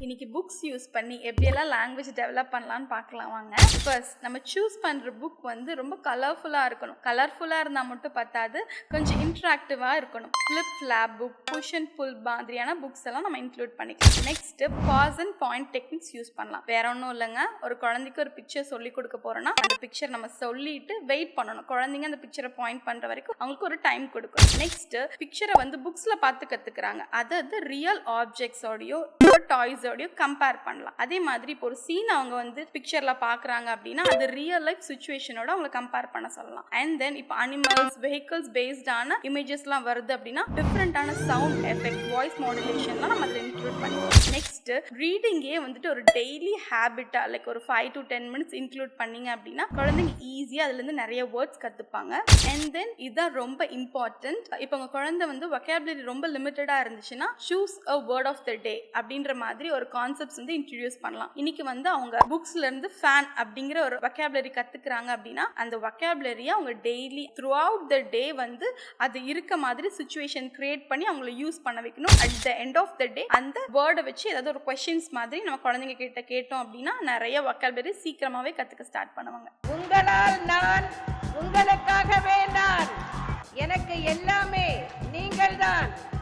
இன்னைக்கு books use பண்ணி எப்படியெல்லாம் லாங்குவேஜ் டெவலப் பண்ணலான்னு பார்க்கலாம் வாங்க. ஃபர்ஸ்ட் நம்ம சூஸ் பண்ணுற புக் வந்து ரொம்ப கலர்ஃபுல்லாக இருக்கணும். கலர்ஃபுல்லாக இருந்தால் மட்டும் பத்தாது, கொஞ்சம் இன்ட்ராக்டிவாக இருக்கணும். Flip flap book, push and pull மாதிரியான புக்ஸ் எல்லாம் நம்ம இன்க்ளூட் பண்ணிக்கலாம். Next pause and point techniques use பண்ணலாம். வேற ஒன்றும் இல்லைங்க, ஒரு குழந்தைக்கு ஒரு பிக்சர் சொல்லி கொடுக்க போறோம்னா அந்த பிக்சர் நம்ம சொல்லிட்டு வெயிட் பண்ணணும். குழந்தைங்க அந்த பிக்சரை பாயிண்ட் பண்ற வரைக்கும் அவங்களுக்கு ஒரு டைம் கொடுக்கணும். நெக்ஸ்ட் பிக்சரை வந்து புக்ஸ்ல பார்த்து கத்துக்கிறாங்க. அதாவது ரியல் ஆப்ஜெக்ட்ஸோடையோ டாய்ஸோடையோ கம்பேர் பண்ணலாம். அதே மாதிரி இப்போ ஒரு சீன் அவங்க வந்து பிக்சர்ல பாக்குறாங்க அப்படின்னா அது ரியல் லைஃப் சிச்சுவேஷனோட அவங்களை கம்பேர் பண்ண சொல்லலாம். அண்ட் தென் இப்போ அனிமல்ஸ், வெஹிக்கிள்ஸ் பேஸ்டான இமேஜஸ்லாம் வருது அப்படின்னா டிஃப்ரெண்டான சவுண்ட் எஃபெக்ட், வாய்ஸ் மாடுலேஷன்லாம் நம்ம அதில் இன்க்ளூட் பண்ணிக்கலாம். நெக்ஸ்ட் ரீடிங்கே வந்துட்டு ஒரு டெய்லி ஹேபிட்டா லைக் ஒரு 5 to 10 minutes இன்க்ளூட் பண்ணீங்க அப்படின்னா குழந்தைங்க ஈஸியாக அதுல இருந்து நிறைய வேர்ட்ஸ் கத்துப்பாங்க. அண்ட் தென் இதுதான் ரொம்ப இம்பார்ட்டன்ட். இப்போ உங்க குழந்தை வந்து வொக்காபுலரி ரொம்ப லிமிட்டடா இருந்துச்சுன்னா choose a word of the day அப்படின்ற மாதிரி ஒரு கான்செப்ட்ஸ் வந்து இன்ட்ரடியூஸ் பண்ணலாம். இன்னைக்கு வந்து அவங்க புக்ஸ்ல இருந்து ஃபேன் அப்படிங்கிற ஒரு வொக்காபுலரி கத்துக்கிறாங்க அப்படின்னா அந்த வொக்காபுலரியை அவங்க டெய்லி த்ரூ அவுட் த டே வந்து அது இருக்க மாதிரி சிச்சுவேஷன் கிரியேட் பண்ணி அவங்களை யூஸ் பண்ண வைக்கணும். At the end of the day அந்த வேர்டை வச்சு ஏதாவது ஒரு கொஸ்டின்ஸ் மாதிரி நம்ம குழந்தைங்க கிட்ட கேட்டோம் அப்படின்னா நிறைய வொக்காபுலரி சீக்கிரமாவே கத்துக்க ஸ்டார்ட் பண்ணுவாங்க. உங்களால் நான், உங்களுக்காகவே நான், எனக்கு எல்லாமே நீங்கள்தான்.